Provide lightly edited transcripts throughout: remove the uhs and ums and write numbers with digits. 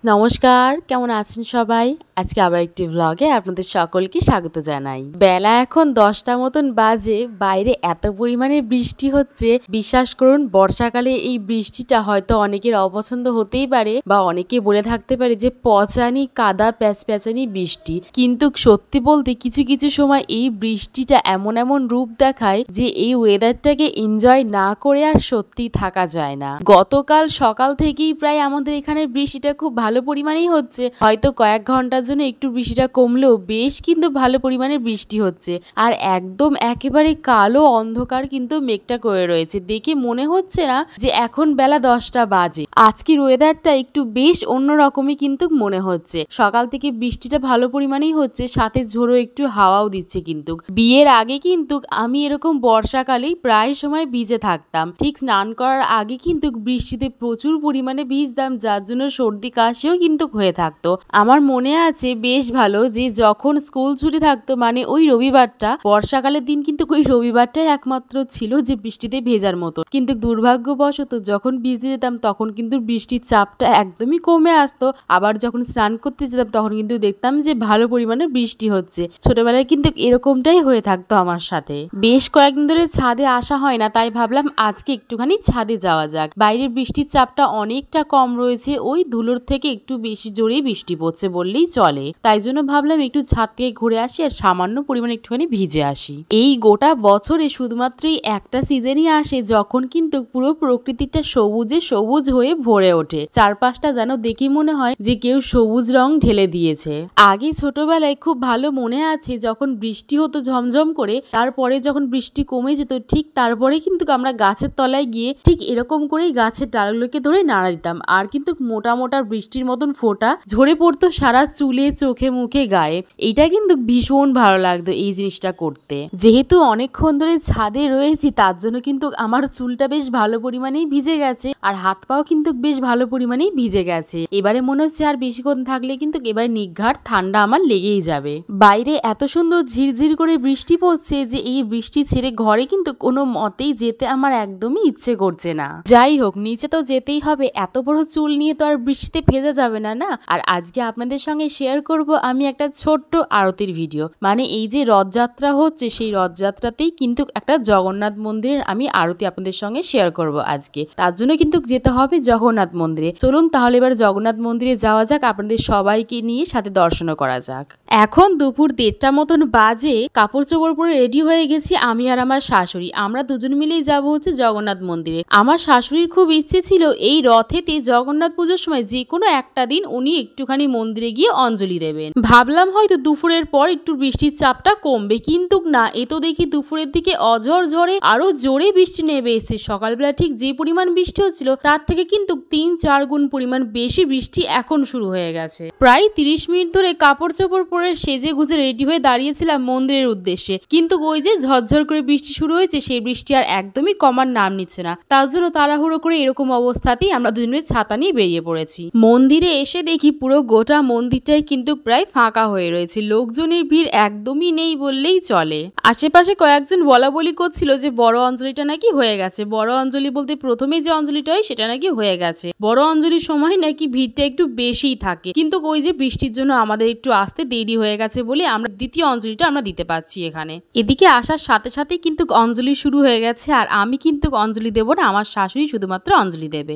নমস্কার, কেমন আছেন সবাই? আজকে আবার একটি ভ্লগে আপনাদের সকলকে স্বাগত জানাই। বেলা এখন 10টা মতন বাজে, বাইরে এত পরিমাণে বৃষ্টি হচ্ছে, বিশ্বাস করুন বর্ষাকালে এই বৃষ্টিটা হয়তো অনেকের অপছন্দ হতেই পারে বা অনেকে বলে থাকতে পারে যে পচানি কাদা প্যাচপ্যাচানি বৃষ্টি, কিন্তু সত্যি বলতে কিছু কিছু সময় এই বৃষ্টিটা এমন এমন রূপ দেখায় যে এই ওয়েদারটাকে এনজয় না করে আর সত্যি থাকা যায় না। গতকাল সকাল থেকেই প্রায় আমাদের এখানে বৃষ্টিটা খুব ভালো পরিমাণেই হচ্ছে, হয়তো কয়েক ঘন্টার জন্য একটু বৃষ্টিটা কমলেও বেশ কিন্তু ভালো পরিমাণে বৃষ্টি হচ্ছে। আর একদম একেবারে কালো অন্ধকার কিন্তু মেঘটা করে রয়েছে, দেখে মনে হচ্ছে না যে এখন বেলা 10টা বাজে। আজকের ওয়েদারটা একটু বেশ অন্যরকমই কিন্তু মনে হচ্ছে। সকাল থেকে বৃষ্টিটা ভালো পরিমাণেই হচ্ছে, সাথে ঝোড়ো একটু হাওয়াও দিচ্ছে। কিন্তু বিয়ের আগে কিন্তু আমি এরকম বর্ষাকালেই প্রায় সময় ভিজে থাকতাম, ঠিক স্নান করার আগে কিন্তু বৃষ্টিতে প্রচুর পরিমাণে ভিজতাম, যার জন্য সর্দি কাশিও কিন্তু হয়ে থাকতো। আমার মনে আছে বেশ ভালো যে যখন স্কুল ছুটি থাকতো, মানে ওই রবিবারটা, বর্ষাকালের দিন কিন্তু ওই রবিবারটাই একমাত্র ছিল যে বৃষ্টিতে ভেজার মতো। কিন্তু দুর্ভাগ্যবশত যখন ভিজতে যেতাম তখন কিন্তু বৃষ্টির চাপটা একদমই কমে আসতো। আবার যখন স্নান করতে যেতাম তখন কিন্তু দেখতাম যে ভালো পরিমাণে বৃষ্টি হচ্ছে। ছোটবেলায় কিন্তু এরকমটাই হয়ে থাকতো আমার সাথে। বেশ কয়েকদিন ধরে ছাদে আসা হয় না, তাই ভাবলাম আজকে একটুখানি ছাদে যাওয়া যাক। বাইরের বৃষ্টির চাপটা অনেকটা কম রয়েছে, ওই ধুলোর থেকে একটু বেশি জোরেই বৃষ্টি পড়ছে বললেই চলে। তাই জন্য ভাবলাম একটু ছাদ থেকে ঘুরে আসি আর সামান্য পরিমাণে একটুখানি ভিজে আসি। এই গোটা বছরে শুধুমাত্রই একটা সিজনই আসে যখন কিন্তু পুরো প্রকৃতিটা সবুজে সবুজ হয়ে ভরে ওঠে। চারপাশটা যেন দেখে মনে হয় যে কেউ সবুজ রং ঢেলে দিয়েছে। আগে ছোটবেলায় খুব ভালো মনে আছে যখন বৃষ্টি হতো ঝমঝম করে, তারপরে যখন বৃষ্টি কমে যেত ঠিক তারপরে কিন্তু আমরা গাছের তলায় গিয়ে ঠিক এরকম করেই গাছের ডালগুলোকে ধরে নাড়া দিতাম, আর কিন্তু মোটা মোটা বৃষ্টির মতন ফোঁটা ঝরে পড়তো সারা চুলে চোখে মুখে গায়ে। এইটা কিন্তু ভীষণ ভালো লাগতো এই জিনিসটা করতে। যেহেতু অনেকক্ষণ ধরে ছাদে রয়েছি তার জন্য কিন্তু আমার চুলটা বেশ ভালো পরিমাণেই ভিজে গেছে, আর হাত পাও কিন্তু বেশ ভালো পরিমাণেই ভিজে গেছে। এবারে মনে হচ্ছে আর বেশিক্ষণ থাকলে কিন্তু এবারে নিঘাট ঠান্ডা আমার লেগেই যাবে। বাইরে এত সুন্দর ঝিরঝির করে বৃষ্টি পড়ছে যে এই বৃষ্টি ছেড়ে ঘরে কিন্তু কোনো মতেই যেতে আমার একদমই ইচ্ছে করছে না। যাই হোক, নিচে তো যেতেই হবে, এত বড় চুল নিয়ে তো আর বৃষ্টিতে ভেজা যাবে না না। আর আজকে আপনাদের সঙ্গে শেয়ার করব আমি একটা ছোট্ট আরতির ভিডিও, মানে এই যে রথযাত্রা হচ্ছে সেই রথযাত্রাতেই কিন্তু একটা জগন্নাথ মন্দিরের আমি আরতি আপনাদের সঙ্গে শেয়ার করব আজকে। তার জন্য কিন্তু যেতে হবে জগন্নাথ মন্দিরে। চলুন তাহলে এবার জগন্নাথ মন্দিরে যাওয়া যাক, আপনাদের সবাইকে নিয়ে সাথে দর্শনও করা যাক। এখন দুপুর 1:30 মতন বাজে, কাপড় চোপড় পরে রেডি হয়ে গেছি আমি আর আমার শাশুড়ি। আমরা দুজন মিলেই যাবো হচ্ছে জগন্নাথ মন্দিরে। আমার শাশুড়ির খুব ইচ্ছে ছিল এই রথেতে জগন্নাথ পুজোর সময় যে কোনো একটা দিন উনি একটুখানি মন্দিরে গিয়ে অঞ্জলি দেবেন। ভাবলাম হয়তো দুপুরের পর একটু বৃষ্টির চাপটা কমবে, কিন্তু না, এ তো দেখি দুপুরের দিকে অঝর ঝড়ে আরো জোরে বৃষ্টি নেমে এসেছে। সকালবেলা ঠিক যে পরিমাণ বৃষ্টি হচ্ছিল তার থেকে কিন্তু 3-4 গুণ পরিমাণ বেশি বৃষ্টি এখন শুরু হয়ে গেছে। প্রায় 30 মিনিট ধরে কাপড় চোপড় পরে সেজে গুজে রেডি হয়ে দাঁড়িয়েছিলাম মন্দিরের উদ্দেশ্যে, কিন্তু ওই যে ঝরঝর করে বৃষ্টি শুরু হয়েছে, সেই বৃষ্টি আর একদমই কমার নাম নিচ্ছে না। তার জন্য তাড়াহুড়ো করে এরকম অবস্থাতেই আমরা দুজনে ছাতা নিয়ে বেরিয়ে পড়েছি। মন্দিরে এসে দেখি পুরো গোটা মন্দিরটাই কিন্তু প্রায় ফাঁকা হয়ে রয়েছে, লোকজনের ভিড় একদমই নেই বললেই চলে। আশেপাশে কয়েকজন বলা বলি করছিল যে বড় অঞ্জলিটা নাকি হয়ে গেছে। বড় অঞ্জলি বলতে প্রথমে যে অঞ্জলিটা হয় সেটা নাকি হয়ে গেছে। বড় অঞ্জলির সময় নাকি ভিড়টা একটু বেশিই থাকে, কিন্তু ওই যে বৃষ্টির জন্য আমাদের একটু আসতে দেরি হয়ে গেছে বলে আমরা দ্বিতীয় অঞ্জলিটা আমরা দিতে পারছি এখানে। এদিকে আসার সাথে সাথে কিন্তু অঞ্জলি শুরু হয়ে গেছে, আর আমি কিন্তু অঞ্জলি দেব না, আমার শাশুড়ি শুধুমাত্র অঞ্জলি দেবে।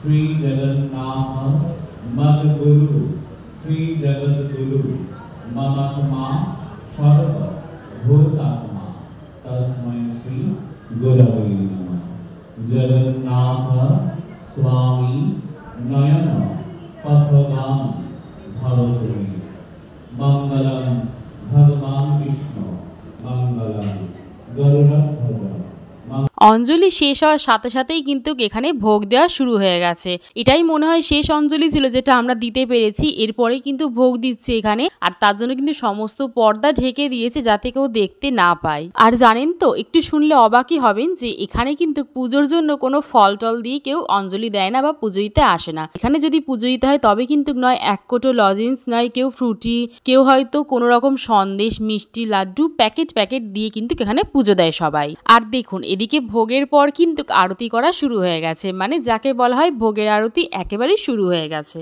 श्री जगन्नाथ मद गुरु श्री जगत गुरु ममत्मा सर्व भूतात्मा तस्मै श्री गुरवे नमः। जगन्नाथ स्वामी नयन पथगामी भवतु मंगलम भगवान विष्णु मंगलम गरुड़ध्वज। অঞ্জলি শেষ হওয়ার সাথে সাথেই কিন্তু এখানে ভোগ দেওয়া শুরু হয়ে গেছে। এটাই মনে হয় শেষ অঞ্জলি ছিল যেটা আমরা দিতে পেরেছি। এরপরে কিন্তু ভোগ দিচ্ছে এখানে, আর তার জন্য কিন্তু সমস্ত পর্দা ঢেকে দিয়েছে যাতে কেউ দেখতে না পায়। আর জানেন তো, একটু শুনলে অবাকই হবেন যে এখানে কিন্তু পুজোর জন্য কোনো ফল টল দিয়ে কেউ অঞ্জলি দেয় না বা পুজো দিতে আসে না। এখানে যদি পুজো দিতে হয় তবে কিন্তু নয় এক কোটো লজেন্স, নয় কেউ ফ্রুটি, কেউ হয়তো কোনো রকম সন্দেশ, মিষ্টি, লাড্ডু প্যাকেট দিয়ে কিন্তু এখানে পুজো দেয় সবাই। আর দেখুন এদিকে ভোগের পর কিন্তু আরতি করা শুরু হয়ে গেছে, মানে যাকে বলা হয় ভোগের আরতি একেবারেই শুরু হয়ে গেছে।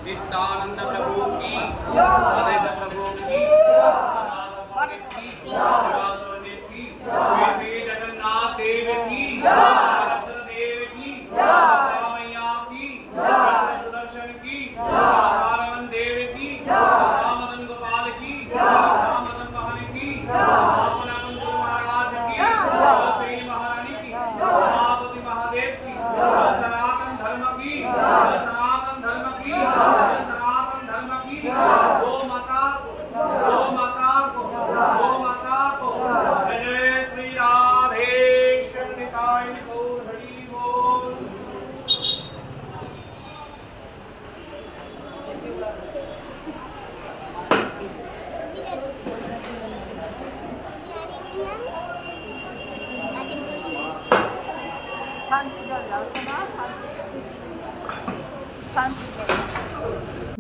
नित्यानंद प्रभु की, अद्वैत प्रभु की, श्री जगन्नाथ देव की, रत्न देव की, मैया की, सुदर्शन की, राधारमण देव की, रामदन गोपाल की, रामदन मोहन की, শান্তি জল দাও সোনা, শান্তি জল।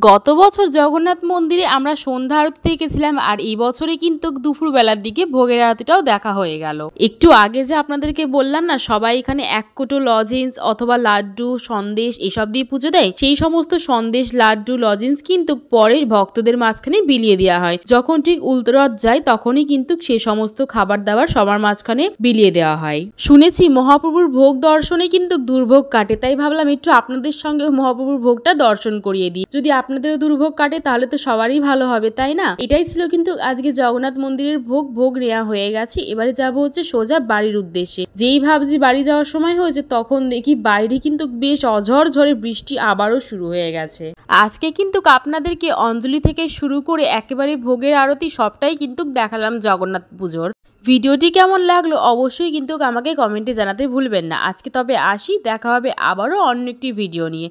গত বছর জগন্নাথ মন্দিরে আমরা সন্ধ্যা আরতি দেখেছিলাম, আর এই বছরে কিন্তু দুপুরবেলার দিকে ভোগের আরতিটাও দেখা হয়ে গেল। একটু আগে যে আপনাদেরকে বললাম না, সবাই এখানে এক কোটো লজেন্স অথবা লাড্ডু সন্দেশ এসব দিয়ে পুজো দেয়, সেই সমস্ত সন্দেশ লাড্ডু লজেন্স কিন্তু পরে ভক্তদের মাঝখানে বিলিয়ে দেওয়া হয়। যখন ঠিক উল্টোরথ যায় তখনই কিন্তু সেই সমস্ত খাবার দাবার সবার মাঝখানে বিলিয়ে দেওয়া হয়। শুনেছি মহাপ্রভুর ভোগ দর্শনে কিন্তু দুর্ভোগ কাটে, তাই ভাবলাম একটু আপনাদের সঙ্গে মহাপ্রভুর ভোগটা দর্শন করিয়ে দিই। যদি আপনাদেরও দুর্ভোগ কাটে তাহলে তো সবারই ভালো হবে, তাই না? এটাই ছিল কিন্তু আজকে জগন্নাথ মন্দিরের ভোগ নেওয়া হয়ে গেছে। এবারে যাব হচ্ছে সোজা বাড়ির উদ্দেশ্যে। যেই ভাবছি বাড়ি যাওয়ার সময় হয়েছে, তখন দেখি বাইরে কিন্তু বেশ অঝড় ঝড়ে বৃষ্টি আবারও শুরু হয়ে গেছে। আজকে কিন্তু আপনাদেরকে অঞ্জলি থেকে শুরু করে একেবারে ভোগের আরতি সবটাই কিন্তু দেখালাম জগন্নাথ পুজোর। ভিডিওটি কেমন লাগলো অবশ্যই কিন্তু আমাকে কমেন্টে জানাতে ভুলবেন না। আজকে তবে আসি, দেখা হবে আবারও অন্য একটি ভিডিও নিয়ে।